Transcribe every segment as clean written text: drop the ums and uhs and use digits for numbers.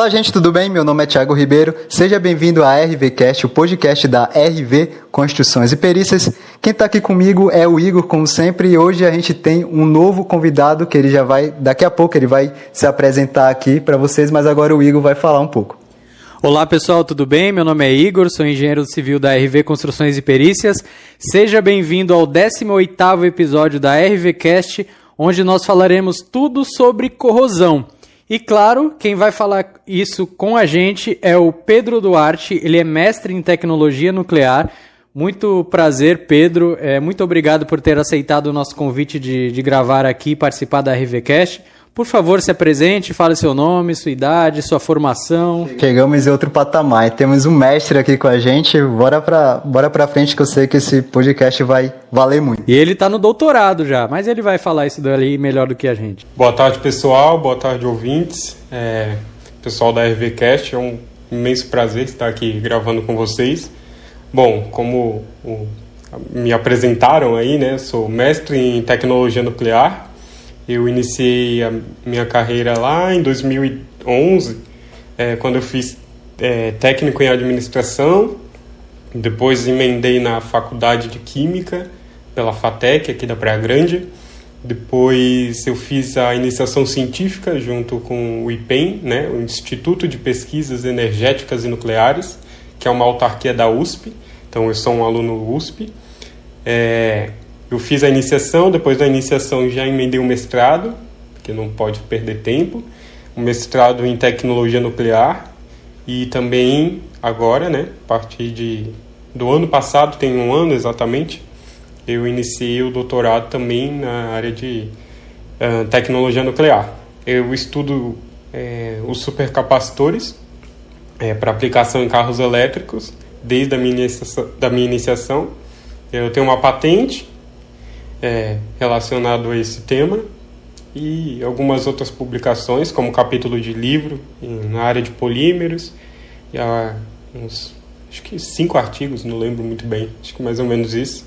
Olá, gente, tudo bem? Meu nome é Thiago Ribeiro. Seja bem-vindo à RVCast, o podcast da RV Construções e Perícias. Quem está aqui comigo é o Igor, como sempre, e hoje a gente tem um novo convidado que ele já vai, daqui a pouco ele vai se apresentar aqui para vocês, mas agora o Igor vai falar um pouco. Olá pessoal, tudo bem? Meu nome é Igor, sou engenheiro civil da RV Construções e Perícias. Seja bem-vindo ao 18º episódio da RVCast, onde nós falaremos tudo sobre corrosão. E claro, quem vai falar isso com a gente é o Pedro Duarte, ele é mestre em tecnologia nuclear. Muito prazer, Pedro, muito obrigado por ter aceitado o nosso convite de gravar aqui e participar da RVCast. Por favor, se apresente, fale seu nome, sua idade, sua formação. Chegamos em outro patamar, temos um mestre aqui com a gente, bora pra frente que eu sei que esse podcast vai valer muito. E ele tá no doutorado já, mas ele vai falar isso dali melhor do que a gente. Boa tarde, pessoal, boa tarde, ouvintes, pessoal da RVCast, é um imenso prazer estar aqui gravando com vocês. Bom, como me apresentaram aí, né, sou mestre em tecnologia nuclear. Eu iniciei a minha carreira lá em 2011, quando eu fiz técnico em administração. Depois emendei na faculdade de Química, pela FATEC, aqui da Praia Grande. Depois eu fiz a iniciação científica junto com o IPEM, né, o Instituto de Pesquisas Energéticas e Nucleares, que é uma autarquia da USP. Então eu sou um aluno USP. Eu fiz a iniciação, depois da iniciação já emendei o mestrado, porque não pode perder tempo, o mestrado em tecnologia nuclear, e também agora, né, a partir do ano passado, tem um ano exatamente, eu iniciei o doutorado também na área de tecnologia nuclear. Eu estudo os supercapacitores para aplicação em carros elétricos, desde a minha iniciação. Eu tenho uma patente relacionado a esse tema e algumas outras publicações, como capítulo de livro na área de polímeros, e há acho que 5 artigos, não lembro muito bem, acho que mais ou menos isso.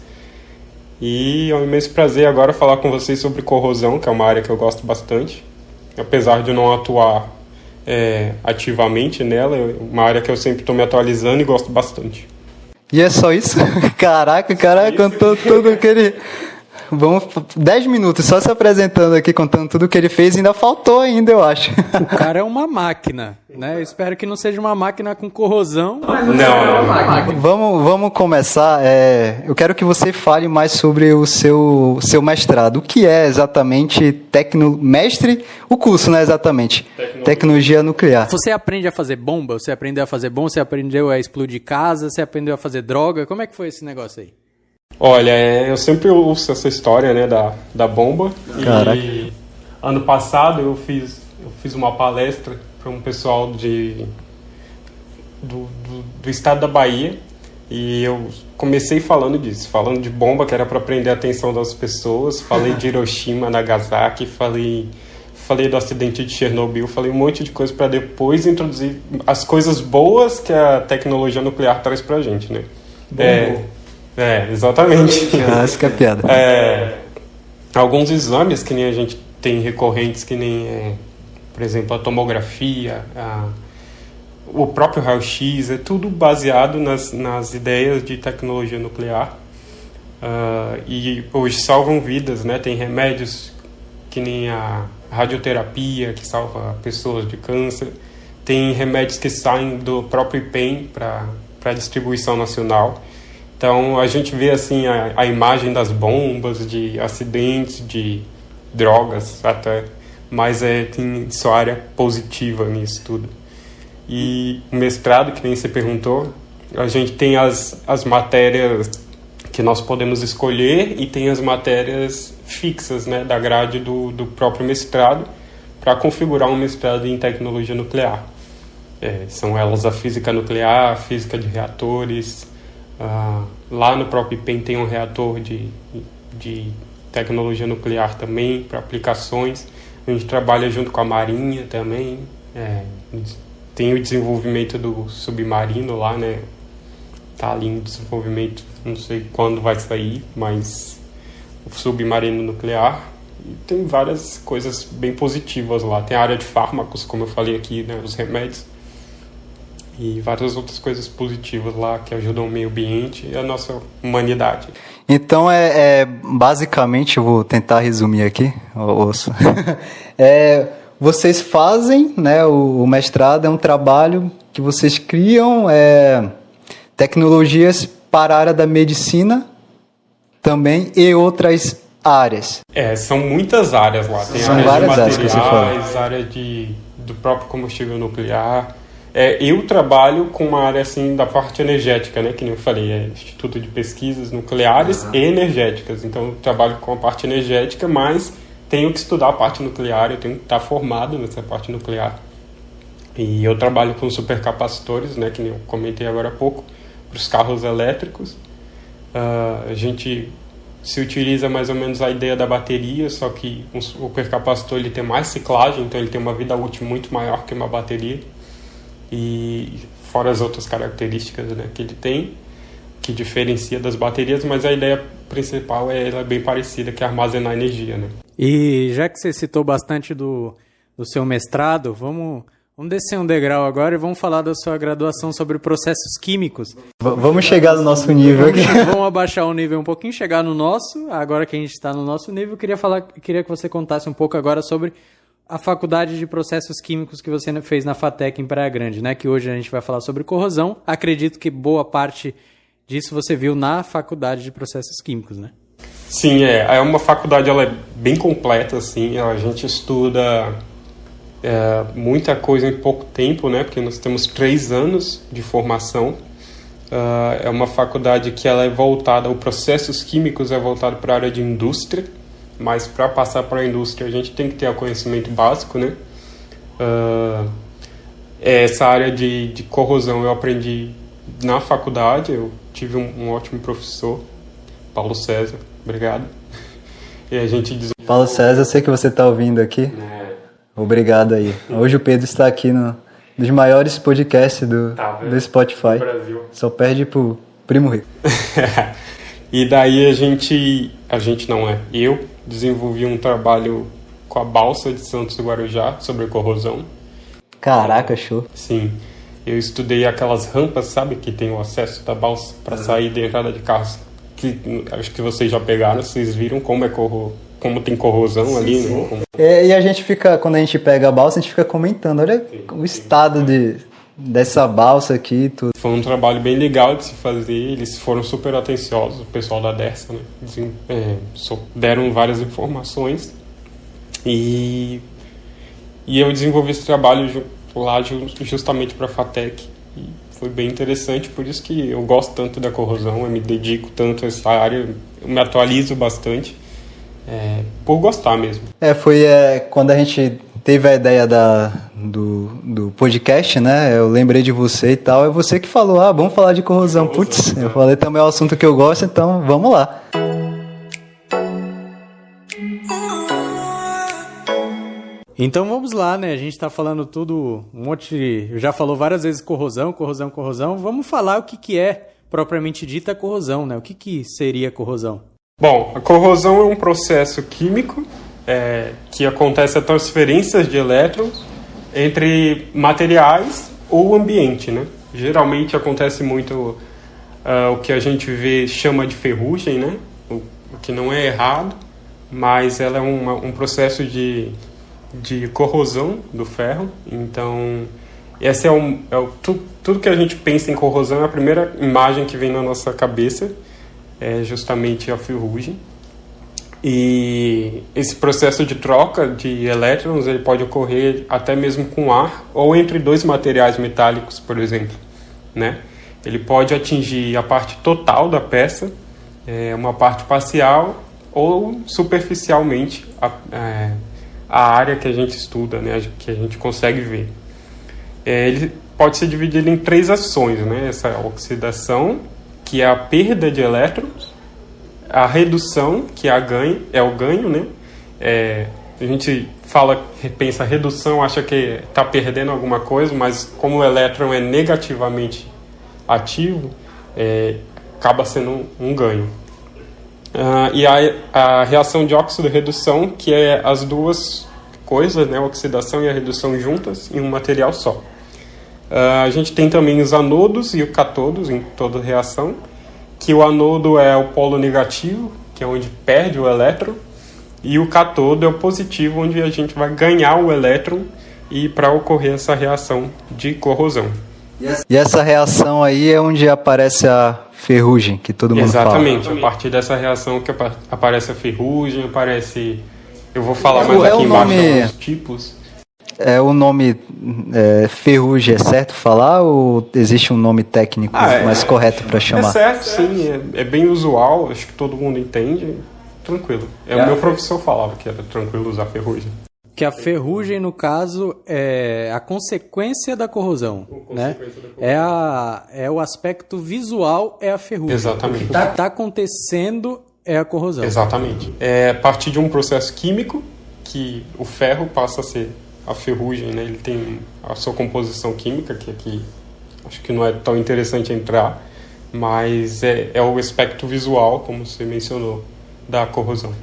E é um imenso prazer agora falar com vocês sobre corrosão, que é uma área que eu gosto bastante, apesar de eu não atuar ativamente nela, é uma área que eu sempre estou me atualizando e gosto bastante. E é só isso? Caraca, o cara contou tudo o que ele... Vamos 10 minutos só se apresentando aqui, contando tudo que ele fez, ainda faltou ainda, eu acho. O cara é uma máquina, né? Eu espero que não seja uma máquina com corrosão. Não. Vamos começar. Eu quero que você fale mais sobre o seu mestrado. O que é exatamente mestre? O curso, né? Exatamente. Tecnologia nuclear. Você aprende a fazer bomba? Você aprendeu a fazer bomba? Você aprendeu a explodir casa? Você aprendeu a fazer droga? Como é que foi esse negócio aí? Olha, eu sempre ouço essa história, né, da bomba. Caraca. E ano passado eu fiz uma palestra para um pessoal do estado da Bahia, e eu comecei falando disso, falando de bomba, que era para prender a atenção das pessoas. Falei de Hiroshima, Nagasaki, falei do acidente de Chernobyl, falei um monte de coisa para depois introduzir as coisas boas que a tecnologia nuclear traz para a gente, né? Exatamente. Essa que é a piada. Alguns exames que nem a gente tem recorrentes, que nem, por exemplo, a tomografia, o próprio raio-x, é tudo baseado nas ideias de tecnologia nuclear. E hoje salvam vidas, né? Tem remédios que nem a radioterapia, que salva pessoas de câncer. Tem remédios que saem do próprio IPEM para distribuição nacional. Então, a gente vê assim a imagem das bombas, de acidentes, de drogas até, mas tem sua área positiva nisso tudo. E o mestrado, que nem você perguntou, a gente tem as matérias que nós podemos escolher e tem as matérias fixas, né, da grade do próprio mestrado, para configurar um mestrado em tecnologia nuclear. São elas a física nuclear, a física de reatores. Lá no próprio IPEM tem um reator de tecnologia nuclear também, para aplicações. A gente trabalha junto com a Marinha também. Tem o desenvolvimento do submarino lá, né? Tá ali em desenvolvimento, não sei quando vai sair, mas o submarino nuclear. E tem várias coisas bem positivas lá. Tem a área de fármacos, como eu falei aqui, né, os remédios, e várias outras coisas positivas lá que ajudam o meio ambiente e a nossa humanidade. Então, basicamente, eu vou tentar resumir aqui, ouço. Vocês fazem, né, o mestrado é um trabalho que vocês criam tecnologias para a área da medicina também e outras áreas. São muitas áreas lá. Tem São área várias de áreas que você materiais, área do próprio combustível nuclear. Eu trabalho com uma área assim da parte energética, né, que nem eu falei, Instituto de Pesquisas Nucleares e Energéticas. Então eu trabalho com a parte energética, mas tenho que estudar a parte nuclear, eu tenho que estar formado nessa parte nuclear. E eu trabalho com supercapacitores, né, que nem eu comentei agora há pouco, para os carros elétricos. A gente se utiliza mais ou menos a ideia da bateria, só que um supercapacitor ele tem mais ciclagem, então ele tem uma vida útil muito maior que uma bateria. E fora as outras características, né, que ele tem, que diferencia das baterias, mas a ideia principal ela é bem parecida, que é armazenar energia, né? E já que você citou bastante do seu mestrado, vamos descer um degrau agora e vamos falar da sua graduação sobre processos químicos. Vamos chegar no nosso nível aqui. Vamos abaixar o nível um pouquinho, chegar no nosso. Agora que a gente está no nosso nível, queria que você contasse um pouco agora sobre a faculdade de processos químicos que você fez na FATEC em Praia Grande, né? Que hoje a gente vai falar sobre corrosão. Acredito que boa parte disso você viu na faculdade de processos químicos, né? Sim, é uma faculdade, ela é bem completa, assim, a gente estuda muita coisa em pouco tempo, né? Porque nós temos 3 anos de formação. É uma faculdade que ela é voltada, o processos químicos é voltado para a área de indústria, mas para passar para a indústria a gente tem que ter o conhecimento básico, né? Essa área de corrosão eu aprendi na faculdade, eu tive um ótimo professor, Paulo César, obrigado. E a gente Paulo César, eu sei que você está ouvindo aqui. Obrigado aí. Hoje o Pedro está aqui nos maiores podcasts do Spotify. Do Brasil. Só perde pro Primo Rico. E daí eu desenvolvi um trabalho com a balsa de Santos do Guarujá sobre corrosão. Caraca, show. Sim, eu estudei aquelas rampas, sabe, que tem o acesso da balsa para sair da entrada de carros. Que acho que vocês já pegaram, vocês viram como tem corrosão ali, né? E a gente fica, quando a gente pega a balsa, a gente fica comentando, olha o estado dessa balsa aqui e tudo. Foi um trabalho bem legal de se fazer, eles foram super atenciosos, o pessoal da Dersa, né? Eles deram várias informações e eu desenvolvi esse trabalho lá justamente para a FATEC. E foi bem interessante, por isso que eu gosto tanto da corrosão, eu me dedico tanto a essa área, eu me atualizo bastante, por gostar mesmo. Foi quando a gente teve a ideia do podcast, né? Eu lembrei de você e tal, é você que falou, vamos falar de corrosão. Putz, eu falei também é o assunto que eu gosto, então vamos lá. Então vamos lá, né? A gente tá falando tudo, já falou várias vezes corrosão. Vamos falar o que é propriamente dita corrosão, né? O que seria corrosão? Bom, a corrosão é um processo químico que acontece a transferências de elétrons entre materiais ou ambiente, né? Geralmente acontece muito o que a gente chama de ferrugem, né? O que não é errado, mas ela é um processo de corrosão do ferro. Então, essa tudo que a gente pensa em corrosão é a primeira imagem que vem na nossa cabeça, é justamente a ferrugem. E esse processo de troca de elétrons ele pode ocorrer até mesmo com ar ou entre 2 materiais metálicos, por exemplo, né? Ele pode atingir a parte total da peça, uma parte parcial ou superficialmente a área que a gente estuda, né, que a gente consegue ver. Ele pode ser dividido em 3 ações, né? Essa oxidação, que é a perda de elétrons, a redução, que é o ganho, né? A gente pensa redução, acha que está perdendo alguma coisa, mas como o elétron é negativamente ativo, acaba sendo um ganho. E a reação de óxido-redução, que é as duas coisas, né, a oxidação e a redução juntas em um material só. A gente tem também os anodos e os catodos em toda reação, que o anodo é o polo negativo, que é onde perde o elétron, e o catodo é o positivo, onde a gente vai ganhar o elétron e para ocorrer essa reação de corrosão. E essa reação aí é onde aparece a ferrugem, que todo mundo fala. Exatamente, a partir dessa reação que aparece a ferrugem, aparece... Eu vou falar mais aqui embaixo alguns tipos. O nome ferrugem é certo falar ou existe um nome técnico mais correto para chamar? É certo, sim, é bem usual, acho que todo mundo entende, tranquilo. O meu professor falava que era tranquilo usar ferrugem. Que a ferrugem, no caso, é a consequência da corrosão, né? É o aspecto visual, é a ferrugem. Exatamente. O que está acontecendo é a corrosão. Exatamente. É a partir de um processo químico que o ferro passa a ser a ferrugem, né? Ele tem a sua composição química, que aqui acho que não é tão interessante entrar, mas é o aspecto visual, como você mencionou, da corrosão.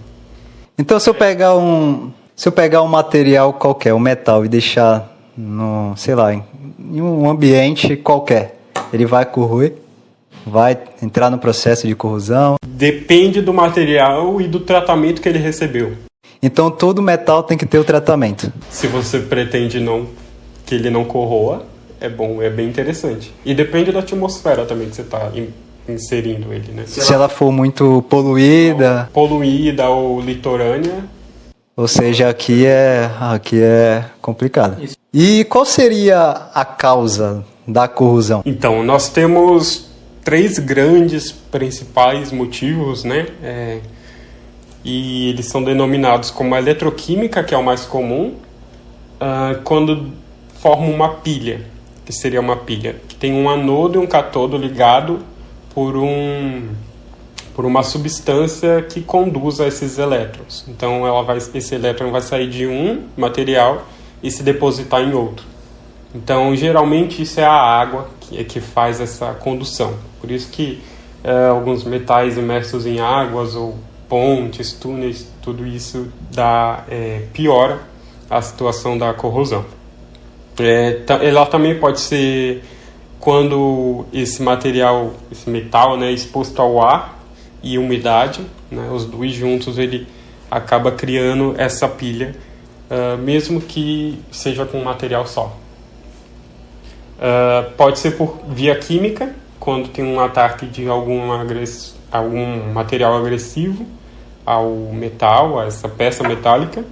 Então, se eu pegar um material qualquer, um metal, e deixar em um ambiente qualquer, ele vai corroer? Vai entrar no processo de corrosão? Depende do material e do tratamento que ele recebeu. Então todo metal tem que ter o tratamento. Se você pretende que ele não corroa, é bom, é bem interessante. E depende da atmosfera também que você está inserindo ele, né? Se ela for muito poluída... Poluída ou litorânea... Ou seja, aqui é complicado. E qual seria a causa da corrosão? Então, nós temos 3 grandes principais motivos, né? E eles são denominados como a eletroquímica, que é o mais comum, quando forma uma pilha, que seria uma pilha, que tem um anodo e um catodo ligado por uma substância que conduz a esses elétrons. Então esse elétron vai sair de um material e se depositar em outro. Então geralmente isso é a água que faz essa condução. Por isso que alguns metais imersos em águas ou pontes, túneis, tudo isso piora a situação da corrosão. Ela também pode ser quando esse material, esse metal, né, é exposto ao ar e umidade, né, os dois juntos, ele acaba criando essa pilha, mesmo que seja com um material só. Pode ser por via química, quando tem um ataque de algum material agressivo ao metal, a essa peça metálica,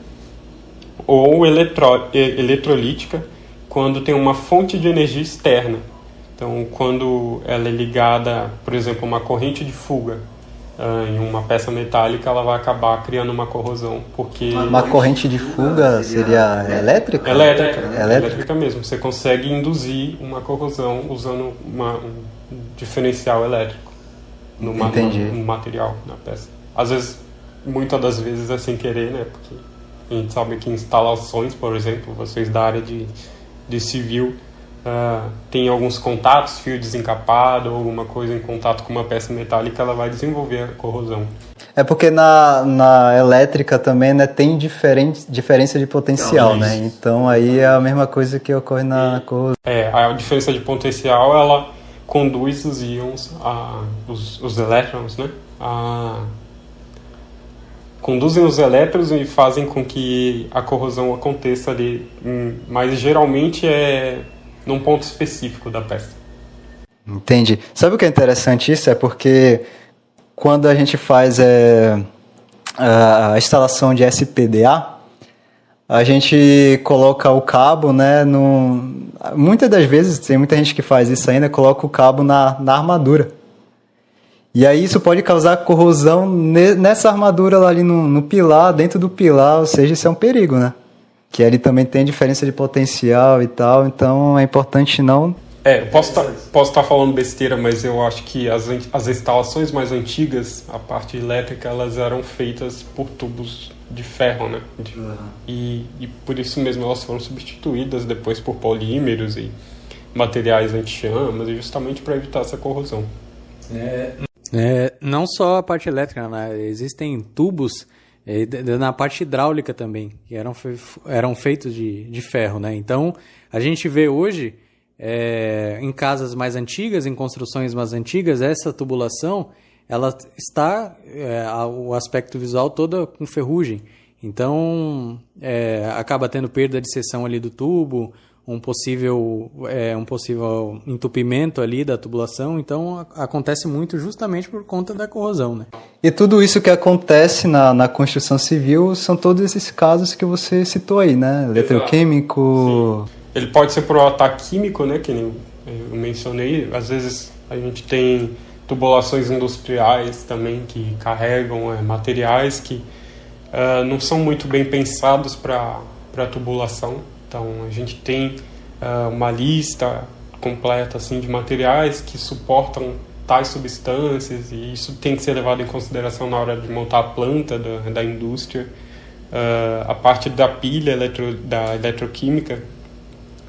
ou eletrolítica, quando tem uma fonte de energia externa. Então, quando ela é ligada, por exemplo, a uma corrente de fuga em uma peça metálica, ela vai acabar criando uma corrosão, porque... Uma corrente de fuga seria elétrica? Elétrica mesmo. Você consegue induzir uma corrosão usando um diferencial elétrico no material, na peça. Às vezes, muitas das vezes é sem querer, né? Porque a gente sabe que instalações, por exemplo, vocês da área de civil, tem alguns contatos, fio desencapado ou alguma coisa em contato com uma peça metálica, ela vai desenvolver a corrosão. É porque na elétrica também, né, tem diferença de potencial, né? Então aí é a mesma coisa que ocorre na corrosão. A diferença de potencial, ela conduz os íons, os elétrons, né? Conduzem os elétrons e fazem com que a corrosão aconteça ali, mas geralmente é num ponto específico da peça. Entendi. Sabe o que é interessante isso? É porque quando a gente faz a instalação de SPDA, a gente coloca o cabo, né, muitas das vezes, tem muita gente que faz isso ainda, coloca o cabo na armadura. E aí isso pode causar corrosão nessa armadura lá ali no pilar, dentro do pilar, ou seja, isso é um perigo, né? Que ele também tem diferença de potencial e tal, então é importante não... Eu posso estar falando besteira, mas eu acho que as instalações mais antigas, a parte elétrica, elas eram feitas por tubos de ferro, né? E por isso mesmo elas foram substituídas depois por polímeros e materiais anti-chamas, justamente para evitar essa corrosão. Não só a parte elétrica, né? Existem tubos na parte hidráulica também, que eram feitos de ferro, né? Então, a gente vê hoje, em casas mais antigas, em construções mais antigas, essa tubulação, ela está, o aspecto visual todo com ferrugem. Então, acaba tendo perda de seção ali do tubo, um possível entupimento ali da tubulação. Então, acontece muito justamente por conta da corrosão, né? E tudo isso que acontece na construção civil são todos esses casos que você citou aí, né? Eletroquímico... Sim. Ele pode ser por um ataque químico, né? Que nem eu mencionei. Às vezes a gente tem tubulações industriais também que carregam materiais que não são muito bem pensados para tubulação. Então, a gente tem uma lista completa assim, de materiais que suportam tais substâncias, e isso tem que ser levado em consideração na hora de montar a planta da indústria. A parte da pilha da eletroquímica,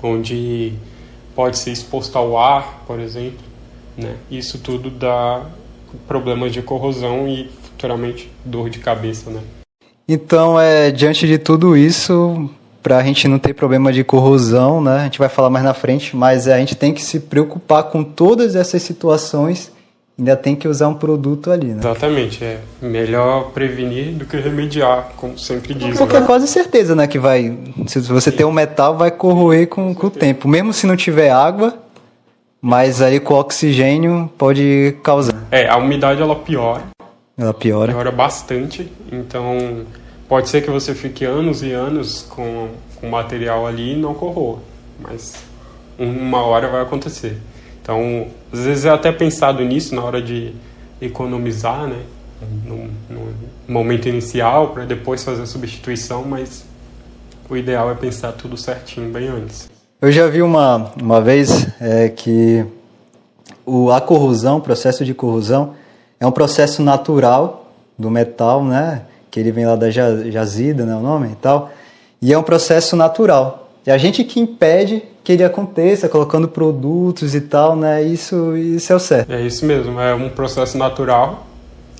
onde pode ser exposto ao ar, por exemplo, né? Isso tudo dá problemas de corrosão e, futuramente, dor de cabeça, né? Então, diante de tudo isso, para a gente não ter problema de corrosão, né? A gente vai falar mais na frente, mas a gente tem que se preocupar com todas essas situações, ainda tem que usar um produto ali, né? Exatamente, é melhor prevenir do que remediar, como sempre diz. Porque é quase certeza, né, que se você tem um metal, vai corroer com o tempo, mesmo se não tiver água, mas aí com oxigênio pode causar. A umidade ela piora. Ela piora. Piora bastante, então pode ser que você fique anos e anos com o material ali e não corroa, mas uma hora vai acontecer. Então, às vezes é até pensado nisso na hora de economizar, né, no momento inicial, para depois fazer a substituição, mas o ideal é pensar tudo certinho bem antes. Eu já vi uma vez que a corrosão, o processo de corrosão, é um processo natural do metal, né? Que ele vem lá da jazida, né, o nome e tal. E é um processo natural. E a gente que impede que ele aconteça, colocando produtos e tal, né? Isso é o certo. É isso mesmo, é um processo natural.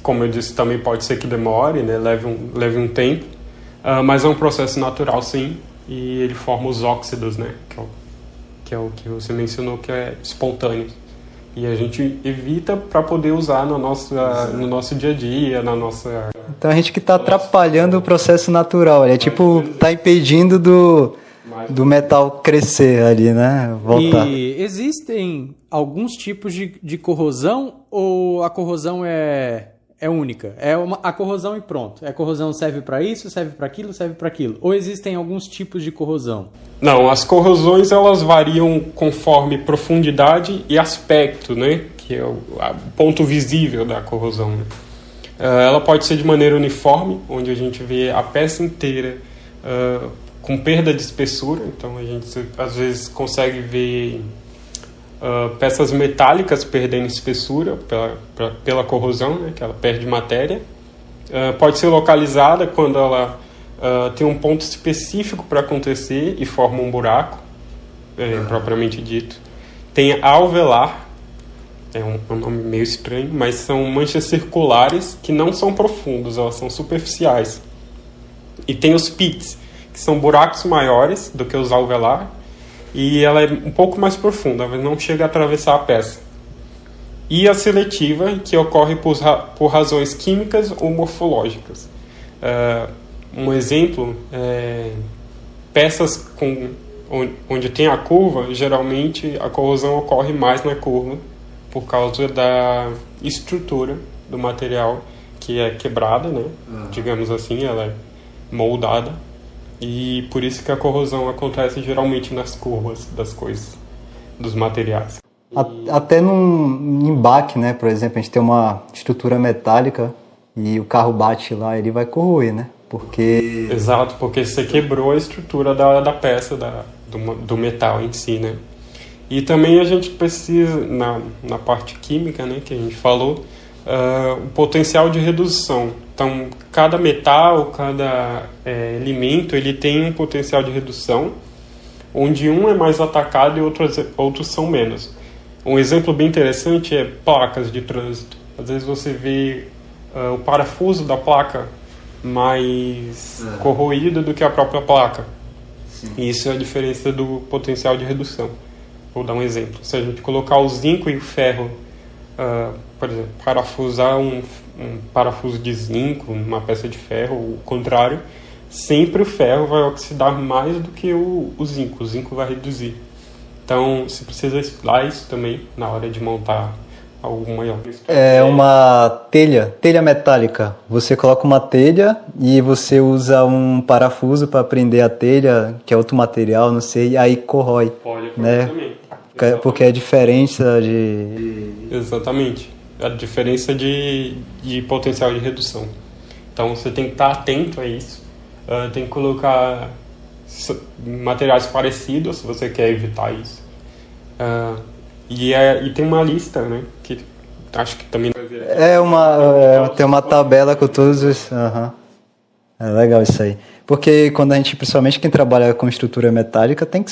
Como eu disse, também pode ser que demore, né? Leve um tempo. Mas é um processo natural, sim. E ele forma os óxidos, né? Que é o que você mencionou, que é espontâneo. E a gente evita para poder usar no nosso dia a dia, na nossa... Então a gente que está atrapalhando o processo natural, tipo, está impedindo do metal crescer ali, né? Voltar. E existem alguns tipos de corrosão, ou a corrosão é única? A corrosão e pronto. A corrosão serve para isso, serve para aquilo, serve para aquilo. Ou existem alguns tipos de corrosão? Não, as corrosões elas variam conforme profundidade e aspecto, né? Que é o ponto visível da corrosão. Né? Ela pode ser de maneira uniforme, onde a gente vê a peça inteira com perda de espessura. Então a gente às vezes consegue ver peças metálicas perdendo espessura pela corrosão, né, que ela perde matéria. Pode ser localizada quando ela tem um ponto específico para acontecer e forma um buraco, propriamente dito. Tem alveolar, é um nome meio estranho, mas são manchas circulares que não são profundas, elas são superficiais. E tem os pits, que são buracos maiores do que os alveolar, e ela é um pouco mais profunda, mas não chega a atravessar a peça. E a seletiva, que ocorre por razões químicas ou morfológicas. Um exemplo é peças onde tem a curva, geralmente a corrosão ocorre mais na curva por causa da estrutura do material, que é quebrada, né? Digamos assim, ela é moldada. E por isso que a corrosão acontece geralmente nas curvas das coisas, dos materiais. Até num embaque, né? Por exemplo, a gente tem uma estrutura metálica e o carro bate lá, ele vai corroer, né? Porque... Exato, porque você quebrou a estrutura da peça, do metal em si, né? E também a gente precisa, na parte química, né, que a gente falou, o potencial de redução. Então, cada metal, cada elemento, ele tem um potencial de redução, onde um é mais atacado e outros são menos. Um exemplo bem interessante é placas de trânsito. Às vezes você vê o parafuso da placa mais corroído do que a própria placa. Sim. E isso é a diferença do potencial de redução. Vou dar um exemplo. Se a gente colocar o zinco e o ferro, por exemplo, parafusar um parafuso de zinco numa peça de ferro, ou o contrário, sempre o ferro vai oxidar mais do que o zinco. O zinco vai reduzir. Então, você precisa estudar isso também na hora de montar alguma... É uma telha metálica. Você coloca uma telha e você usa um parafuso para prender a telha, que é outro material, não sei, e aí corrói. Pode né? Também. Porque é a diferença de... Exatamente. A diferença de potencial de redução. Então, você tem que estar atento a isso. Tem que colocar materiais parecidos, se você quer evitar isso. E tem uma lista, né? Que acho que também... tem uma tabela com todos os... É legal isso aí. Porque quando a gente, principalmente quem trabalha com estrutura metálica, tem que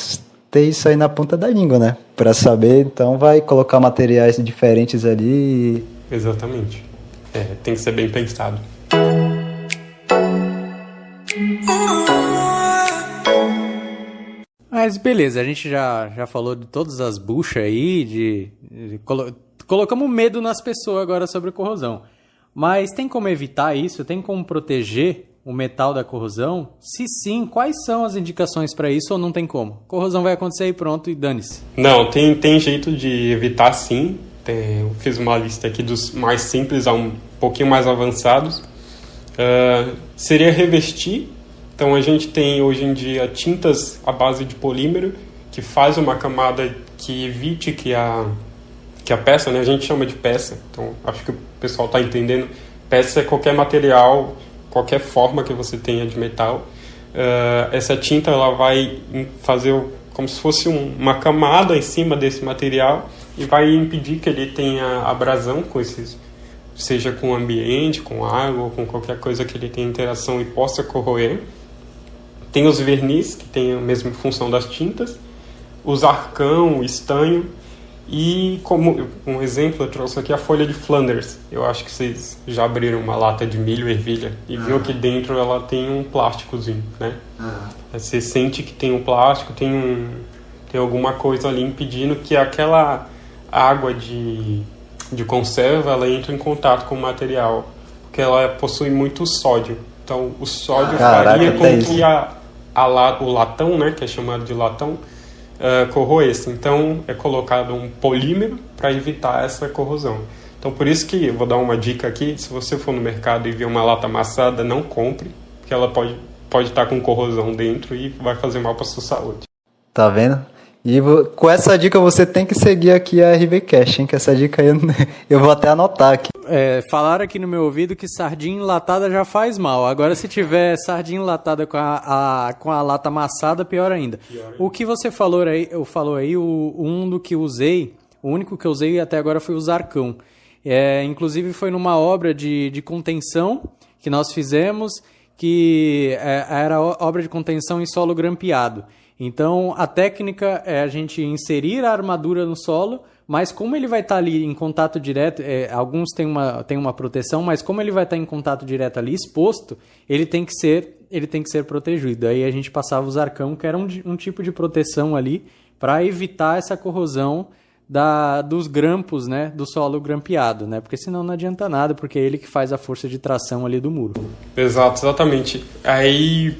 ter isso aí na ponta da língua, né? Para saber, então vai colocar materiais diferentes ali. Exatamente. Tem que ser bem pensado. Mas beleza, a gente já falou de todas as buchas aí, colocamos medo nas pessoas agora sobre corrosão. Mas tem como evitar isso? Tem como proteger o metal da corrosão? Se sim, quais são as indicações para isso ou não tem como? Corrosão vai acontecer e pronto, e dane-se. Não, tem jeito de evitar sim. Eu fiz uma lista aqui dos mais simples a um pouquinho mais avançados. Seria revestir. Então a gente tem hoje em dia tintas à base de polímero que faz uma camada que evite que a peça, né, a gente chama de peça, então acho que o pessoal está entendendo. Peça é qualquer material, qualquer forma que você tenha de metal. Essa tinta ela vai fazer como se fosse uma camada em cima desse material e vai impedir que ele tenha abrasão com esses, seja com o ambiente, com água ou com qualquer coisa que ele tenha interação e possa corroer. Tem os verniz, que tem a mesma função das tintas, os arcão, o estanho, e como um exemplo eu trouxe aqui a folha de Flanders. Eu acho que vocês já abriram uma lata de milho, ervilha, e viu que dentro ela tem um plásticozinho, né? Você sente que tem um plástico, tem alguma coisa ali impedindo que aquela água de conserva ela entre em contato com o material, porque ela possui muito sódio. Então o sódio faria com que o latão, né, que é chamado de latão, corroesse. Então é colocado um polímero para evitar essa corrosão. Então por isso que eu vou dar uma dica aqui: se você for no mercado e ver uma lata amassada, não compre, porque ela pode estar com corrosão dentro e vai fazer mal para sua saúde. Tá vendo? E com essa dica você tem que seguir aqui a RV Cash, hein? Que essa dica aí eu vou até anotar aqui. Falaram aqui no meu ouvido que sardinha enlatada já faz mal. Agora se tiver sardinha enlatada com a lata amassada, pior ainda. O que você falou aí, o único que eu usei até agora foi o Zarcão. Inclusive foi numa obra de contenção que nós fizemos, que era obra de contenção em solo grampeado. Então, a técnica é a gente inserir a armadura no solo, mas como ele vai estar ali em contato direto, alguns têm uma proteção, mas como ele vai estar em contato direto ali, exposto, ele tem que ser protegido. Aí a gente passava o Zarcão, que era um tipo de proteção ali, para evitar essa corrosão dos grampos, né, do solo grampeado, né? Porque senão não adianta nada, porque é ele que faz a força de tração ali do muro. Exatamente. Aí...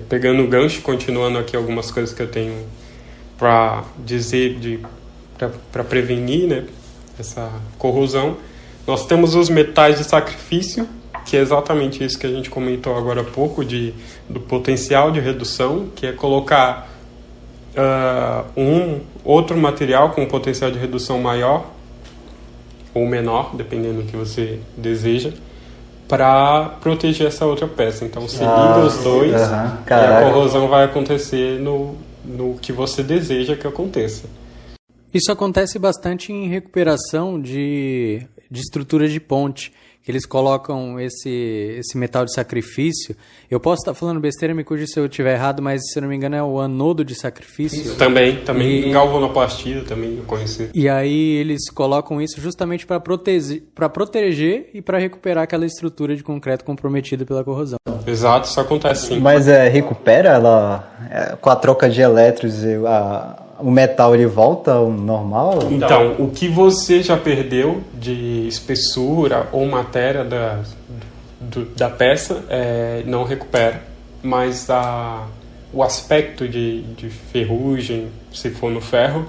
pegando o gancho, continuando aqui algumas coisas que eu tenho para dizer para prevenir, né, essa corrosão. Nós temos os metais de sacrifício, que é exatamente isso que a gente comentou agora há pouco, do potencial de redução, que é colocar um outro material com potencial de redução maior ou menor, dependendo do que você deseja, para proteger essa outra peça. Então se liga os dois e a corrosão vai acontecer no que você deseja que aconteça. Isso acontece bastante em recuperação de estrutura de ponte, que eles colocam esse metal de sacrifício. Eu posso estar falando besteira, me corrija se eu estiver errado, mas se eu não me engano é o anodo de sacrifício. Também. Galvanoplastia também eu conheci. E aí eles colocam isso justamente para proteger e para recuperar aquela estrutura de concreto comprometida pela corrosão. Exato, isso acontece sim. Mas recupera ela com a troca de elétrons, o metal ele volta ao normal? Então, o que você já perdeu de espessura ou matéria da peça não recupera, mas o aspecto de ferrugem, se for no ferro,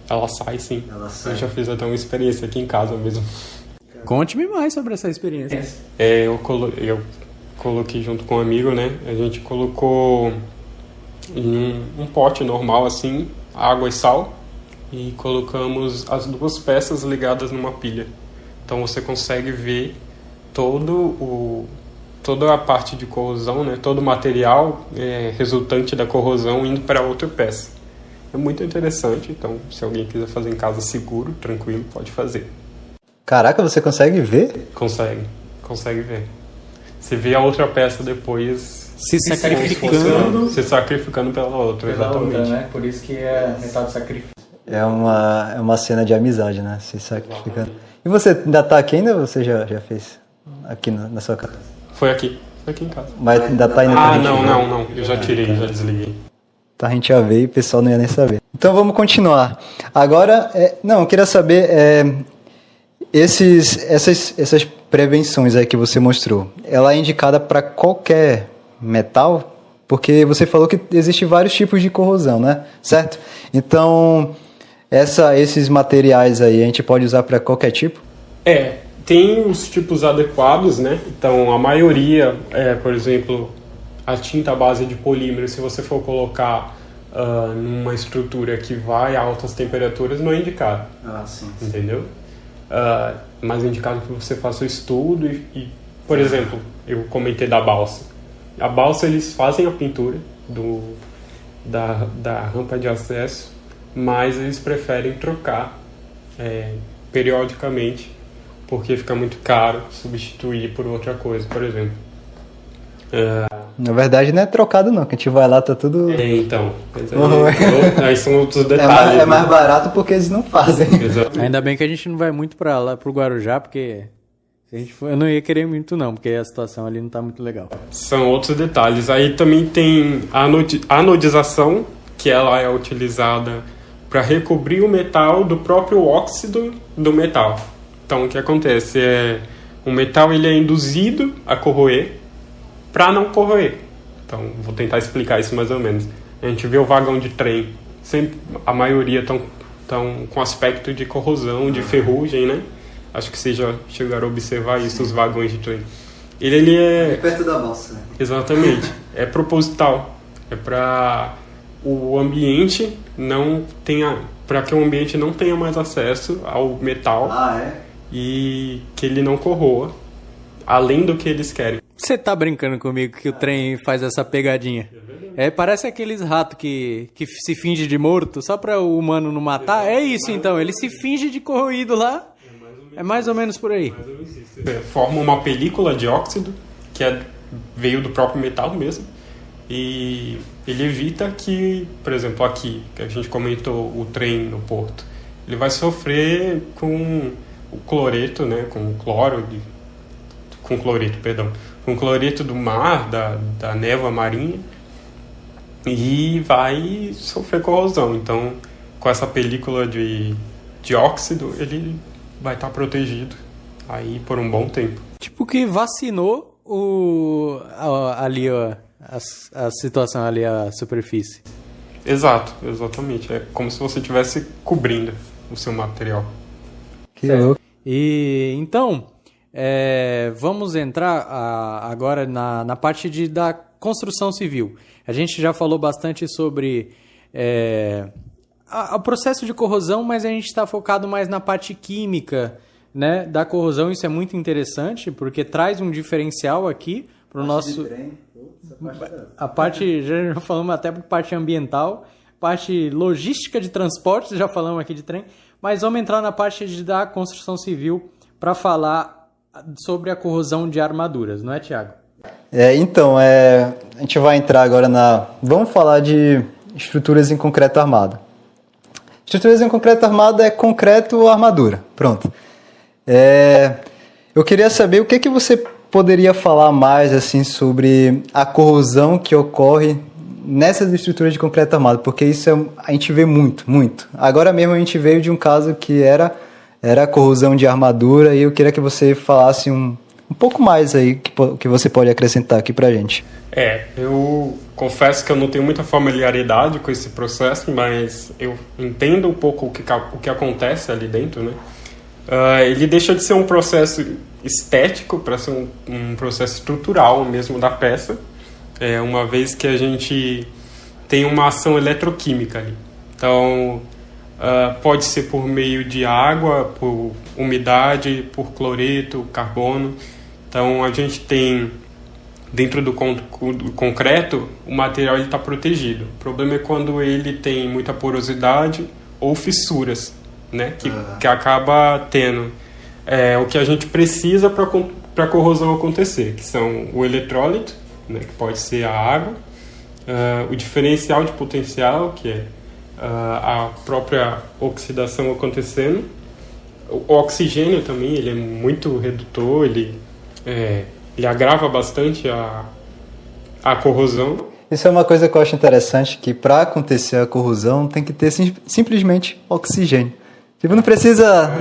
ela sai sim. Eu já fiz até uma experiência aqui em casa mesmo. Conte-me mais sobre essa experiência. Eu coloquei junto com um amigo, né? A gente colocou em um pote normal assim, água e sal, e colocamos as duas peças ligadas numa pilha. Então você consegue ver toda a parte de corrosão, né? Todo o material resultante da corrosão indo para outra peça. É muito interessante, então se alguém quiser fazer em casa seguro, tranquilo, pode fazer. Caraca, você consegue ver? Consegue ver. Você vê a outra peça depois se sacrificando pela outra, exatamente. Outra, né? Por isso que é metal de sacrifício. É uma cena de amizade, né? Se sacrificando. E você ainda tá aqui ainda ou você já fez aqui na sua casa? Foi aqui em casa. Mas ainda tá indo pra gente ver? Não. Eu já tirei, já desliguei. Tá, a gente ia ver e o pessoal não ia nem saber. Então vamos continuar. Agora, eu queria saber, essas prevenções aí que você mostrou, ela é indicada para qualquer metal? Porque você falou que existem vários tipos de corrosão, né? Certo? Então, esses materiais aí a gente pode usar para qualquer tipo? Tem os tipos adequados, né? Então, a maioria, por exemplo, a tinta à base de polímero, se você for colocar numa estrutura que vai a altas temperaturas, não é indicado. Sim. Entendeu? Mais indicado que você faça o estudo e, por exemplo, eu comentei da balsa. A balsa, eles fazem a pintura da rampa de acesso, mas eles preferem trocar periodicamente, porque fica muito caro substituir por outra coisa, por exemplo. Na verdade não é trocado não, que a gente vai lá, tá tudo... Então, aí são outros detalhes. É mais barato porque eles não fazem. Exato. Ainda bem que a gente não vai muito pra lá, pro Guarujá, porque se a gente for, eu não ia querer muito não, porque a situação ali não tá muito legal. São outros detalhes. Aí também tem a anodização, que ela é utilizada para recobrir o metal do próprio óxido do metal. Então o que acontece o metal ele é induzido a corroer para não corroer. Então vou tentar explicar isso mais ou menos. A gente vê o vagão de trem, sempre a maioria estão com aspecto de corrosão, de ferrugem, né? Acho que vocês já chegaram a observar isso, os vagões de trem. Ele é perto da balsa. Né? Exatamente. É proposital. É para o ambiente para que o ambiente não tenha mais acesso ao metal e que ele não corroa, além do que eles querem. Você tá brincando comigo que o trem faz essa pegadinha? Parece aqueles ratos que se finge de morto só para o humano não matar. É isso então, ele se finge de corroído lá. É mais ou menos por aí. Forma uma película de óxido, que veio do próprio metal mesmo. E ele evita que, por exemplo, aqui, que a gente comentou o trem no porto, ele vai sofrer com o cloreto, né, com cloreto do mar, da névoa marinha, e vai sofrer corrosão. Então, com essa película de óxido, ele vai estar protegido aí por um bom tempo. Tipo que vacinou a situação ali, a superfície. Exatamente. É como se você estivesse cobrindo o seu material. Que louco. E então, vamos entrar agora na parte da construção civil. A gente já falou bastante sobre o processo de corrosão, mas a gente está focado mais na parte química, né, da corrosão. Isso é muito interessante, porque traz um diferencial aqui para o nosso... A parte, já falamos até para parte ambiental, parte logística de transportes, já falamos aqui de trem, mas vamos entrar na parte da construção civil para falar sobre a corrosão de armaduras, não é, Thiago? A gente vai entrar agora Vamos falar de estruturas em concreto armado. Estruturas em concreto armado é concreto ou armadura. Pronto. Eu queria saber o que você poderia falar mais assim, sobre a corrosão que ocorre nessas estruturas de concreto armado, porque isso a gente vê muito, muito. Agora mesmo a gente veio de um caso que era a corrosão de armadura e eu queria que você falasse um pouco mais aí que você pode acrescentar aqui pra gente. Eu confesso que eu não tenho muita familiaridade com esse processo, mas eu entendo um pouco o que acontece ali dentro, né? Ele deixa de ser um processo estético para ser um processo estrutural mesmo da peça, uma vez que a gente tem uma ação eletroquímica ali. Então, pode ser por meio de água, por umidade, por cloreto, carbono. Então, a gente tem, dentro do concreto, o material está protegido. O problema é quando ele tem muita porosidade ou fissuras, né, que acaba tendo o que a gente precisa para a corrosão acontecer, que são o eletrólito, né, que pode ser a água, o diferencial de potencial, que é a própria oxidação acontecendo, o oxigênio também, ele é muito redutor, ele agrava bastante a corrosão. Isso é uma coisa que eu acho interessante, que para acontecer a corrosão tem que ter simplesmente oxigênio. Tipo, não precisa...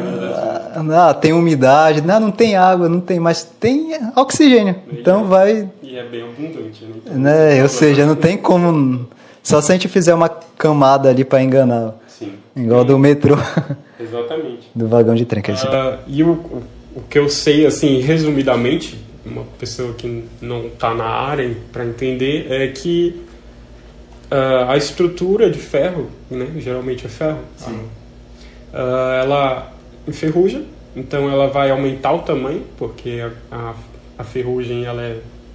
tem umidade, não tem água, não tem, mas tem oxigênio. Então vai... E é bem abundante, né? Ou seja, não tem como... Só se a gente fizer uma camada ali para enganar. Sim. Igual do metrô. Exatamente. Do vagão de trem. E o que eu sei, assim, resumidamente, uma pessoa que não está na área para entender, é que a estrutura de ferro, né, geralmente é ferro, ela enferruja, então ela vai aumentar o tamanho, porque a ferrugem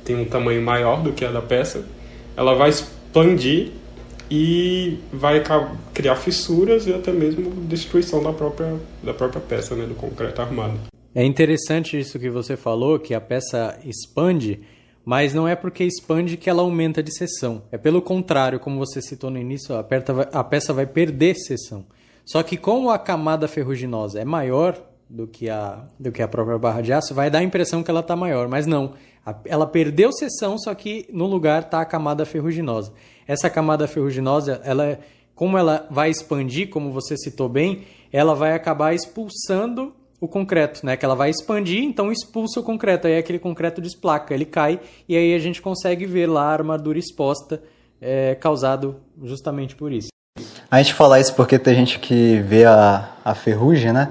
tem um tamanho maior do que a da peça, ela vai expandir e vai criar fissuras e até mesmo destruição da própria peça, né, do concreto armado. É interessante isso que você falou, que a peça expande, mas não é porque expande que ela aumenta de seção. É pelo contrário, como você citou no início, a peça vai perder seção. Só que como a camada ferruginosa é maior do que a própria barra de aço, vai dar a impressão que ela está maior, mas não. Ela perdeu seção, só que no lugar está a camada ferruginosa. Essa camada ferruginosa, como ela vai expandir, como você citou bem, ela vai acabar expulsando o concreto, né? Que ela vai expandir, então expulsa o concreto. Aí aquele concreto desplaca, ele cai, e aí a gente consegue ver lá a armadura exposta, causado justamente por isso. A gente fala isso porque tem gente que vê a ferrugem, né?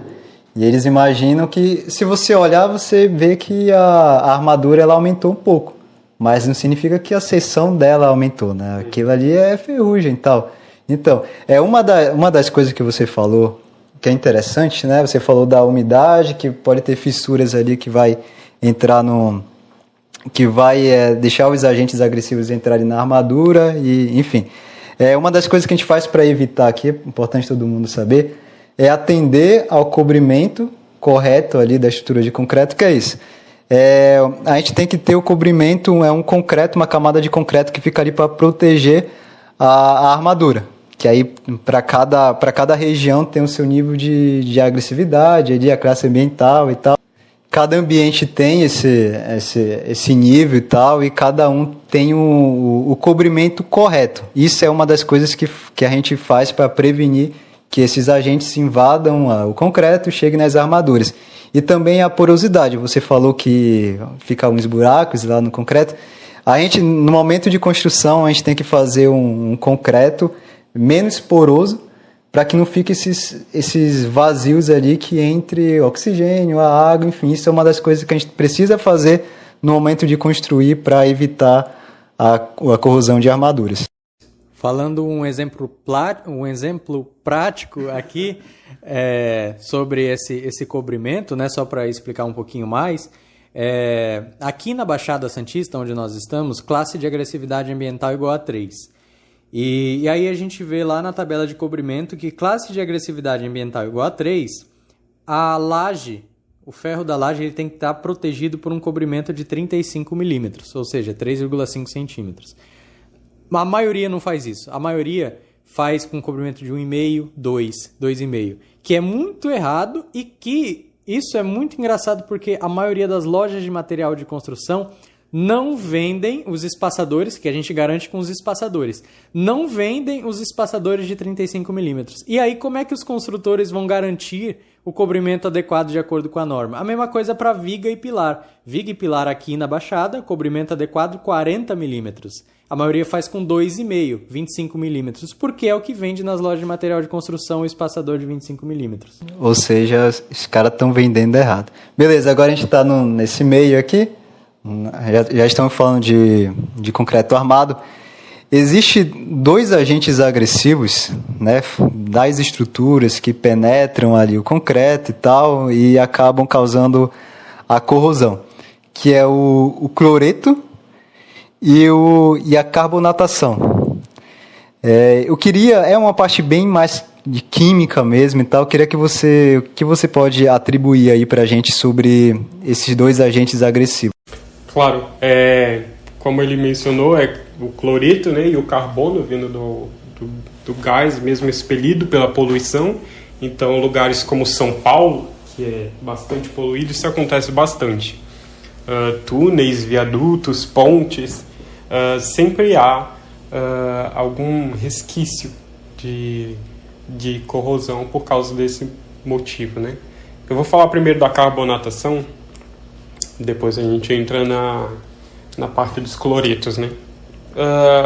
E eles imaginam que, se você olhar, você vê que a armadura ela aumentou um pouco. Mas não significa que a seção dela aumentou, né? Aquilo ali é ferrugem e tal. Então, uma das coisas que você falou, que é interessante, né? Você falou da umidade, que pode ter fissuras ali que vai entrar que vai deixar os agentes agressivos entrarem na armadura, e enfim. Uma das coisas que a gente faz para evitar aqui, é importante todo mundo saber, é atender ao cobrimento correto ali da estrutura de concreto, que é isso. A gente tem que ter o cobrimento, um concreto, uma camada de concreto que fica ali para proteger a armadura. Que aí, para cada região, tem o seu nível de agressividade, ali, a classe ambiental e tal. Cada ambiente tem esse nível e tal, e cada um tem o cobrimento correto. Isso é uma das coisas que a gente faz para prevenir que esses agentes invadam o concreto e cheguem nas armaduras. E também a porosidade. Você falou que fica uns buracos lá no concreto. A gente, no momento de construção, a gente tem que fazer um concreto menos poroso, para que não fique esses vazios ali que entre oxigênio, a água, enfim, isso é uma das coisas que a gente precisa fazer no momento de construir para evitar a corrosão de armaduras. Falando um exemplo prático aqui sobre esse cobrimento, né, só para explicar um pouquinho mais, aqui na Baixada Santista, onde nós estamos, classe de agressividade ambiental igual a 3. E aí a gente vê lá na tabela de cobrimento que classe de agressividade ambiental igual a 3, a laje o ferro da laje ele tem que estar protegido por um cobrimento de 35 milímetros, ou seja, 3,5 centímetros. A maioria não faz isso. A maioria faz com cobrimento de 1,5, 2, 2,5, que é muito errado e que isso é muito engraçado porque a maioria das lojas de material de construção não vendem os espaçadores, que a gente garante com os espaçadores. Não vendem os espaçadores de 35 milímetros. E aí, como é que os construtores vão garantir o cobrimento adequado de acordo com a norma? A mesma coisa para viga e pilar. Viga e pilar aqui na Baixada, cobrimento adequado 40 milímetros. A maioria faz com 2,5, 25 milímetros, porque é o que vende nas lojas de material de construção o espaçador de 25 milímetros. Ou seja, os caras estão vendendo errado. Beleza, agora a gente está nesse meio aqui. Já estamos falando de concreto armado. Existem dois agentes agressivos, né, das estruturas que penetram ali o concreto e tal e acabam causando a corrosão, que é o cloreto e a carbonatação. É uma parte bem mais de química mesmo e tal. Eu queria que você pode atribuir aí pra gente sobre esses dois agentes agressivos. Claro, como ele mencionou, o cloreto, né, e o carbono vindo do gás, mesmo expelido pela poluição. Então, lugares como São Paulo, que é bastante poluído, isso acontece bastante. Túneis, viadutos, pontes, sempre há algum resquício de corrosão por causa desse motivo, né? Eu vou falar primeiro da carbonatação. Depois a gente entra na parte dos cloretos, né?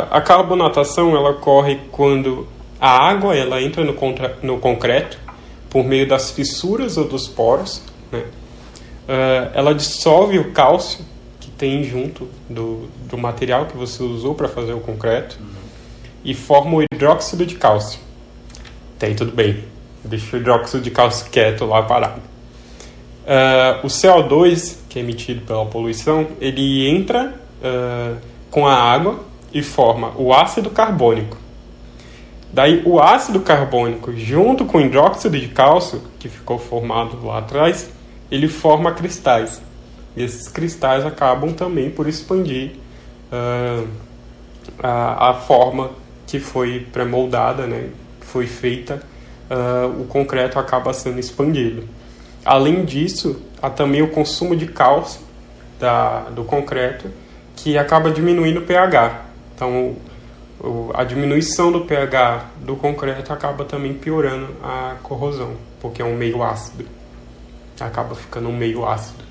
A carbonatação ela ocorre quando a água ela entra no concreto por meio das fissuras ou dos poros, né? Ela dissolve o cálcio que tem junto do material que você usou para fazer o concreto e forma o hidróxido de cálcio. Até aí tudo bem. Deixa o hidróxido de cálcio quieto lá parado. O CO2, que é emitido pela poluição, ele entra com a água e forma o ácido carbônico. Daí o ácido carbônico, junto com o hidróxido de cálcio, que ficou formado lá atrás, ele forma cristais. E esses cristais acabam também por expandir a forma que foi pré-moldada, né, que foi feita, o concreto acaba sendo expandido. Além disso, há também o consumo de cálcio do concreto, que acaba diminuindo o pH. Então, a diminuição do pH do concreto acaba também piorando a corrosão, porque é um meio ácido. Acaba ficando um meio ácido.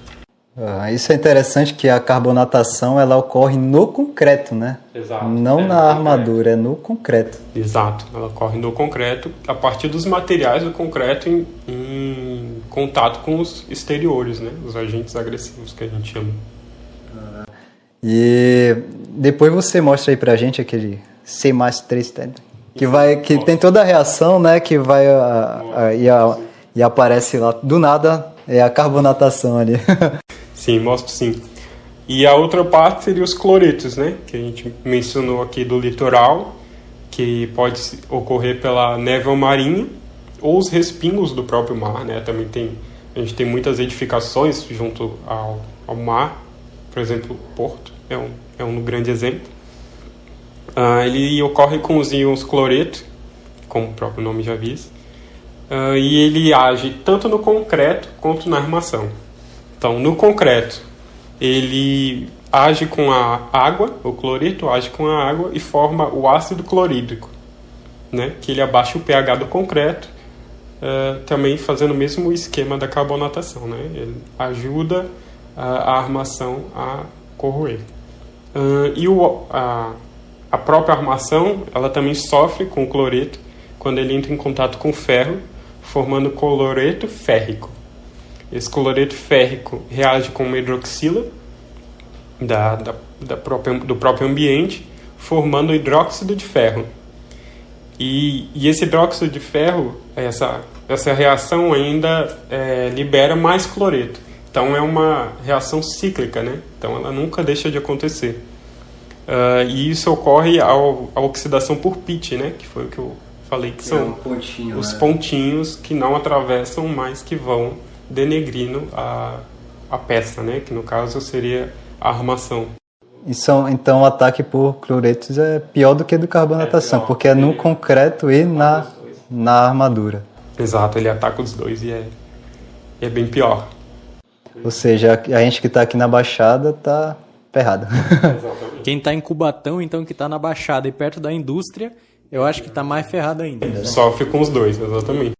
Isso é interessante, que a carbonatação ela ocorre no concreto, né? Exato. Não na armadura, é no concreto. Exato, ela ocorre no concreto, a partir dos materiais do concreto em contato com os exteriores, né? Os agentes agressivos que a gente chama. E depois você mostra aí pra gente aquele C+3, que tem toda a reação, né? Que vai e aparece lá, do nada, é a carbonatação ali. Sim, mostro sim. E a outra parte seria os cloretos, né? Que a gente mencionou aqui do litoral, que pode ocorrer pela névoa marinha ou os respingos do próprio mar, né? Também a gente tem muitas edificações junto ao mar, por exemplo, o Porto é um grande exemplo. Ele ocorre com os íons cloreto, como o próprio nome já diz, e ele age tanto no concreto quanto na armação. Então, no concreto, ele age com a água, o cloreto age com a água e forma o ácido clorídrico, né? Que ele abaixa o pH do concreto, também fazendo o mesmo esquema da carbonatação, né? Ele ajuda a armação a corroer. E a própria armação, ela também sofre com o cloreto quando ele entra em contato com o ferro, formando cloreto férrico. Esse cloreto férrico reage com uma hidroxila do próprio ambiente, formando hidróxido de ferro. E esse hidróxido de ferro, essa reação ainda libera mais cloreto. Então é uma reação cíclica, né? Então ela nunca deixa de acontecer. E isso ocorre à oxidação por pitch, né? Que foi o que eu falei que são os pontinhos que não atravessam, mas que vão denegrindo a peça, né? Que no caso seria a armação. Então o ataque por cloretos é pior do que do carbonatação, porque é no concreto e na armadura. Exato, ele ataca os dois e é bem pior. Ou seja, a gente que está aqui na Baixada tá ferrado. Quem está em Cubatão, então, que está na Baixada e perto da indústria, eu acho que está mais ferrado ainda. Sofre com os dois, exatamente.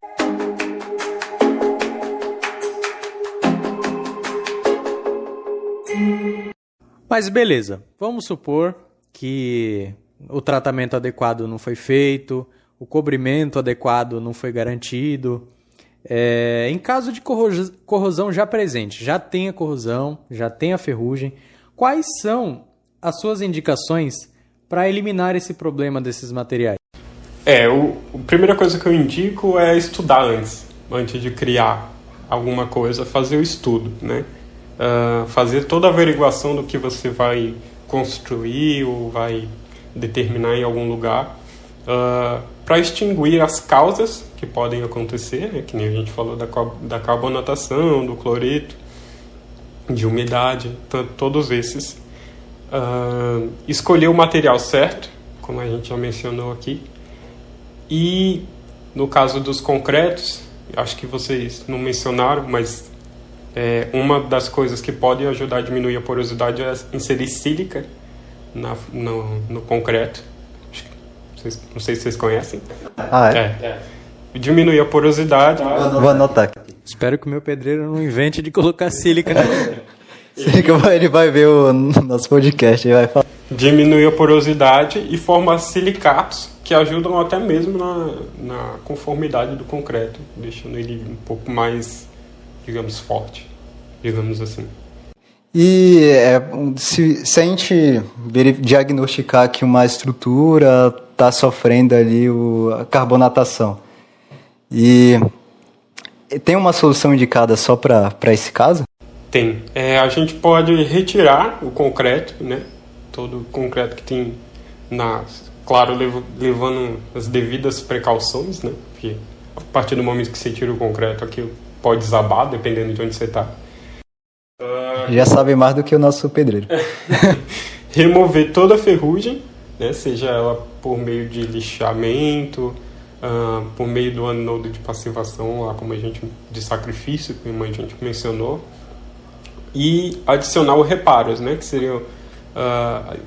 Mas beleza, vamos supor que o tratamento adequado não foi feito, o cobrimento adequado não foi garantido. Em caso de corrosão já presente, já tem a corrosão, já tem a ferrugem, quais são as suas indicações para eliminar esse problema desses materiais? A primeira coisa que eu indico é estudar antes de criar alguma coisa, fazer o estudo, né? Fazer toda a averiguação do que você vai construir ou vai determinar em algum lugar, para extinguir as causas que podem acontecer, né? Que nem a gente falou da carbonatação, do cloreto, de umidade, todos esses. Escolher o material certo, como a gente já mencionou aqui. E no caso dos concretos, acho que vocês não mencionaram, mas uma das coisas que pode ajudar a diminuir a porosidade é inserir sílica no concreto. Não sei se vocês conhecem. Diminuir a porosidade. Vou anotar aqui. Espero que o meu pedreiro não invente de colocar sílica. Ele vai ver o nosso podcast e vai falar. Diminuir a porosidade e formar silicatos que ajudam até mesmo na conformidade do concreto, deixando ele um pouco mais, digamos, forte, digamos assim. E se a gente diagnosticar que uma estrutura está sofrendo ali a carbonatação, e tem uma solução indicada só para esse caso? Tem. A gente pode retirar o concreto, né? Todo o concreto que tem, claro, levando as devidas precauções, né? Porque a partir do momento que você tira o concreto, aquilo pode desabar, dependendo de onde você está. Já sabe mais do que o nosso pedreiro. Remover toda a ferrugem, né? Seja ela por meio de lixamento, por meio do anodo de passivação, lá de sacrifício, como a gente mencionou, e adicionar os reparos, né? Que seriam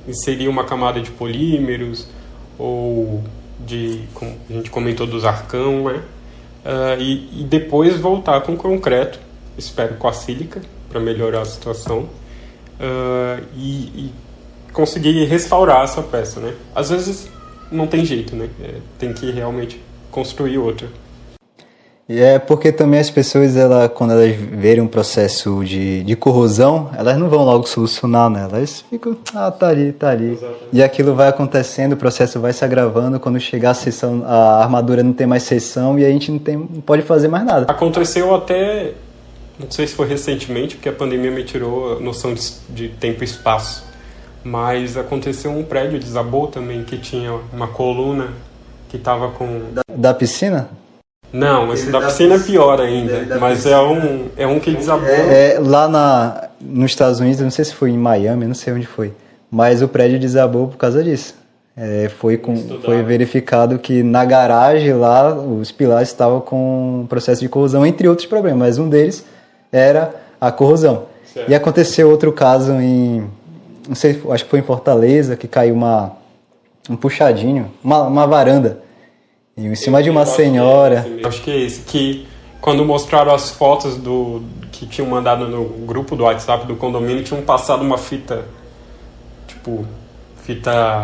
inserir uma camada de polímeros ou como a gente comentou, dos arcão, né? E depois voltar com concreto, espero com a sílica, para melhorar a situação, e conseguir restaurar essa peça, né? Às vezes não tem jeito, né? Tem que realmente construir outra. E porque também as pessoas, quando elas verem um processo de corrosão, elas não vão logo solucionar, né? Elas ficam, tá ali. Exatamente. E aquilo vai acontecendo, o processo vai se agravando, quando chegar a seção, a armadura não tem mais seção e a gente não pode fazer mais nada. Aconteceu até, não sei se foi recentemente, porque a pandemia me tirou a noção de tempo e espaço, mas aconteceu um prédio, desabou também, que tinha uma coluna que estava com... Da piscina? Não, esse da piscina é pior ainda, mas é um que desabou. Lá nos Estados Unidos, não sei se foi em Miami, não sei onde foi, mas o prédio desabou por causa disso. Foi verificado que na garagem lá, os pilares estavam com processo de corrosão, entre outros problemas, mas um deles era a corrosão. Certo. E aconteceu outro caso não sei, acho que foi em Fortaleza, que caiu um puxadinho, uma varanda, em cima de uma senhora. Acho que é esse, que quando mostraram as fotos que tinham mandado no grupo do WhatsApp do condomínio, tinham passado uma fita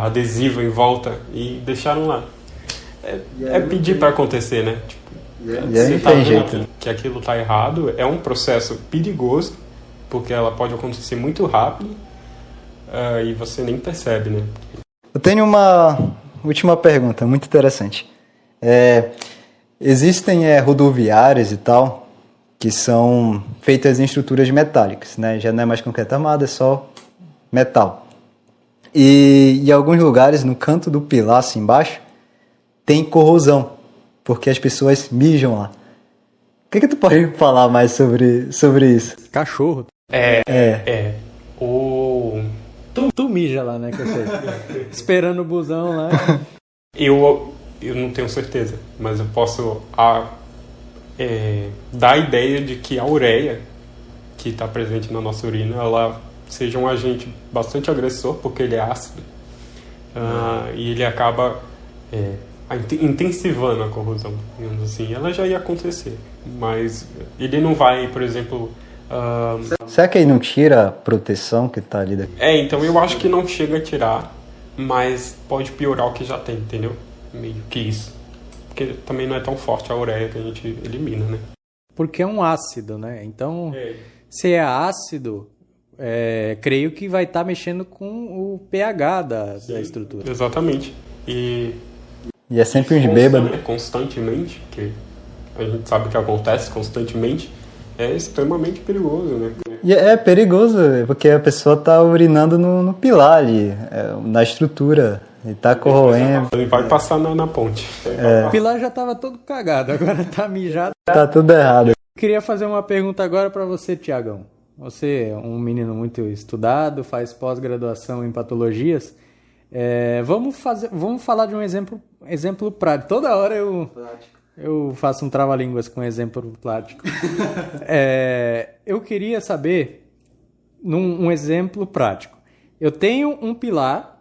adesiva em volta e deixaram lá. Pedir para acontecer, né? Você tá vendo que aquilo tá errado, é um processo perigoso, porque ela pode acontecer muito rápido, e você nem percebe, né? Eu tenho uma última pergunta, muito interessante. Existem rodoviárias e tal que são feitas em estruturas metálicas, né? Já não é mais concreto armado, é só metal. E em alguns lugares, no canto do pilar, assim embaixo, tem corrosão, porque as pessoas mijam lá. que tu pode falar mais sobre isso? Cachorro. Tu mija lá, né, que eu sei. Esperando o busão lá. Eu não tenho certeza, mas eu posso dar a ideia de que a ureia que está presente na nossa urina, ela seja um agente bastante agressor, porque ele é ácido, e ele acaba intensivando a corrosão, digamos assim. Ela já ia acontecer, mas ele não vai, por exemplo... Será que ele não tira a proteção que tá ali daqui? Então eu acho que não chega a tirar, mas pode piorar o que já tem, entendeu? Meio que isso. Porque também não é tão forte a ureia que a gente elimina, né? Porque é um ácido, né? Então, se é ácido, creio que vai estar mexendo com o pH da estrutura. Exatamente. E é sempre uns bêbados. Constantemente, porque a gente sabe que acontece constantemente, é extremamente perigoso, né? E é perigoso, porque a pessoa tá urinando no pilar ali, na estrutura, e tá corroendo. Ele vai passar na ponte. O pilar já estava todo cagado, agora tá mijado. Tá tudo errado. Queria fazer uma pergunta agora para você, Tiagão. Você é um menino muito estudado, faz pós-graduação em patologias. Vamos falar de um exemplo prático. Toda hora eu faço um trava-línguas com exemplo prático. Eu queria saber, um exemplo prático. Eu tenho um pilar,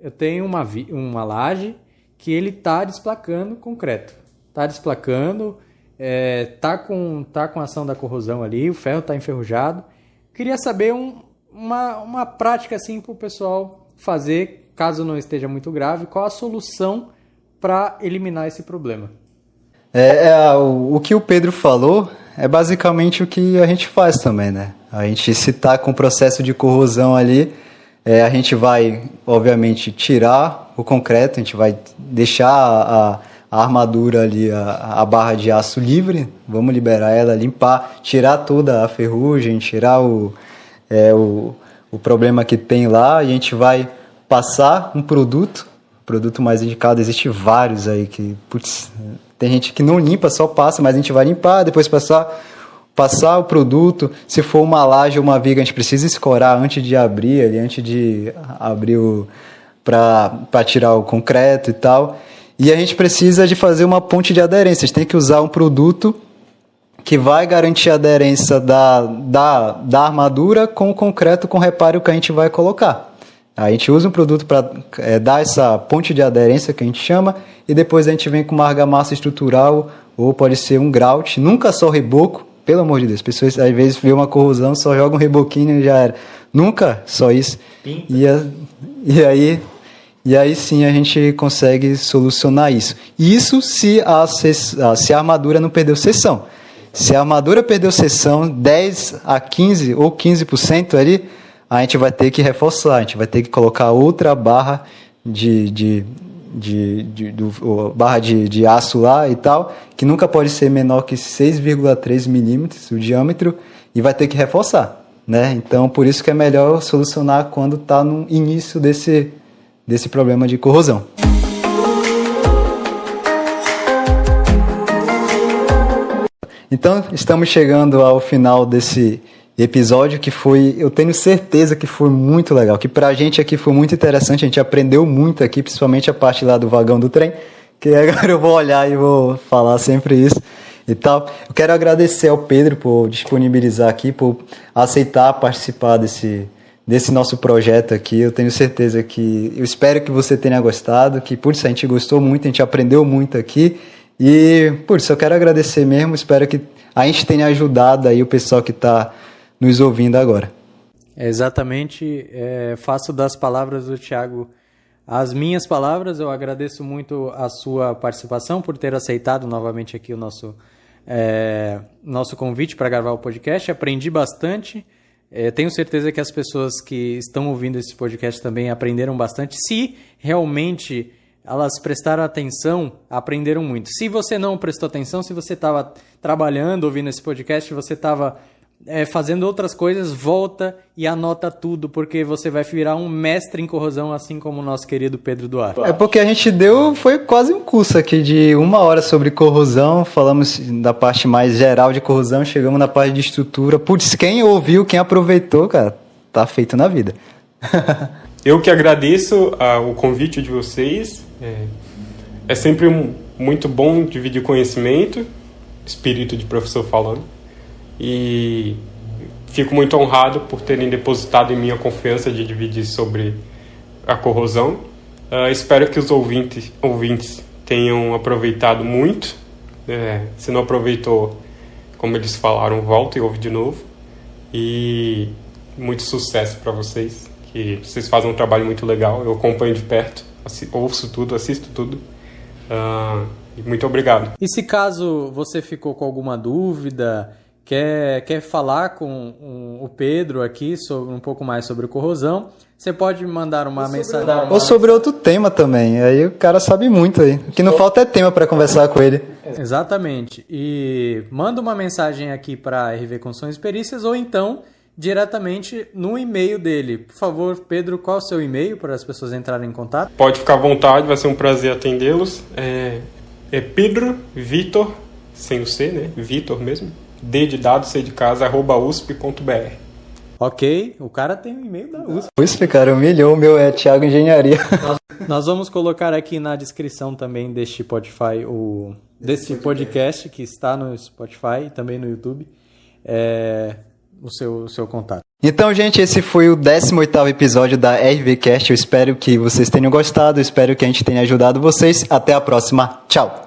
eu tenho uma laje que ele está desplacando concreto. Está desplacando, tá com a ação da corrosão ali, o ferro está enferrujado. Queria saber uma prática assim para o pessoal fazer, caso não esteja muito grave, qual a solução para eliminar esse problema. O que o Pedro falou é basicamente o que a gente faz também, né? A gente, se está com o processo de corrosão ali, a gente vai, obviamente, tirar o concreto, a gente vai deixar a armadura ali, a barra de aço livre, vamos liberar ela, limpar, tirar toda a ferrugem, tirar o problema que tem lá, e a gente vai passar um produto mais indicado. Existe vários aí que, tem gente que não limpa, só passa, mas a gente vai limpar, depois passar o produto. Se for uma laje ou uma viga, a gente precisa escorar antes de abrir para tirar o concreto e tal. E a gente precisa de fazer uma ponte de aderência. A gente tem que usar um produto que vai garantir a aderência da armadura com o concreto, com o reparo que a gente vai colocar. A gente usa um produto para dar essa ponte de aderência, que a gente chama, e depois a gente vem com uma argamassa estrutural, ou pode ser um grout, nunca só reboco, pelo amor de Deus. As pessoas às vezes vê uma corrosão, só jogam um reboquinho e já era. Nunca só isso. E aí sim a gente consegue solucionar isso. Isso se a armadura não perdeu seção. Se a armadura perdeu seção 10 a 15 ou 15% ali, a gente vai ter que reforçar, a gente vai ter que colocar outra barra barra de aço lá e tal, que nunca pode ser menor que 6,3 milímetros o diâmetro, e vai ter que reforçar, né? Então, por isso que é melhor solucionar quando está no início desse problema de corrosão. Então, estamos chegando ao final desse episódio, que foi, eu tenho certeza que foi muito legal, que pra gente aqui foi muito interessante, a gente aprendeu muito aqui, principalmente a parte lá do vagão do trem, que agora eu vou olhar e vou falar sempre isso e tal. Eu quero agradecer ao Pedro por disponibilizar aqui, por aceitar participar desse nosso projeto aqui. Eu tenho certeza que, eu espero que você tenha gostado, que por isso a gente gostou muito, a gente aprendeu muito aqui, e por isso eu quero agradecer mesmo, espero que a gente tenha ajudado aí o pessoal que está nos ouvindo agora. Exatamente, faço das palavras do Thiago as minhas palavras. Eu agradeço muito a sua participação, por ter aceitado novamente aqui o nosso convite para gravar o podcast. Aprendi bastante, tenho certeza que as pessoas que estão ouvindo esse podcast também aprenderam bastante. Se realmente elas prestaram atenção, aprenderam muito. Se você não prestou atenção, se você estava trabalhando, ouvindo esse podcast, você estava fazendo outras coisas, volta e anota tudo, porque você vai virar um mestre em corrosão, assim como o nosso querido Pedro Duarte. É porque a gente foi quase um curso aqui de 1 hora sobre corrosão, falamos da parte mais geral de corrosão, chegamos na parte de estrutura. Putz, quem ouviu, quem aproveitou, cara, tá feito na vida. Eu que agradeço o convite de vocês. É sempre muito bom dividir conhecimento, espírito de professor falando. E fico muito honrado por terem depositado em mim a confiança de dividir sobre a corrosão. Espero que os ouvintes tenham aproveitado muito. Se não aproveitou, como eles falaram, volta e ouve de novo. E muito sucesso para vocês, que vocês fazem um trabalho muito legal. Eu acompanho de perto, ouço tudo, assisto tudo. Muito obrigado. E se caso você ficou com alguma dúvida, quer falar com o Pedro aqui um pouco mais sobre corrosão, você pode mandar uma mensagem. Ou sobre outro tema também, aí o cara sabe muito aí. O que não falta é tema para conversar com ele. Exatamente. E manda uma mensagem aqui para RV Construções e Perícias ou então diretamente no e-mail dele. Por favor, Pedro, qual é o seu e-mail para as pessoas entrarem em contato? Pode ficar à vontade, vai ser um prazer atendê-los. É Pedro Vitor, sem o C, né? Vitor mesmo. D de dado, C de casa, @usp.br. Ok, o cara tem um e-mail da USP. USP, cara, humilhou, o meu é Thiago Engenharia. Nós vamos colocar aqui na descrição também deste Spotify, desse podcast que está no Spotify e também no YouTube, o seu contato. Então, gente, esse foi o 18º episódio da RVCast. Eu espero que vocês tenham gostado, espero que a gente tenha ajudado vocês. Até a próxima. Tchau!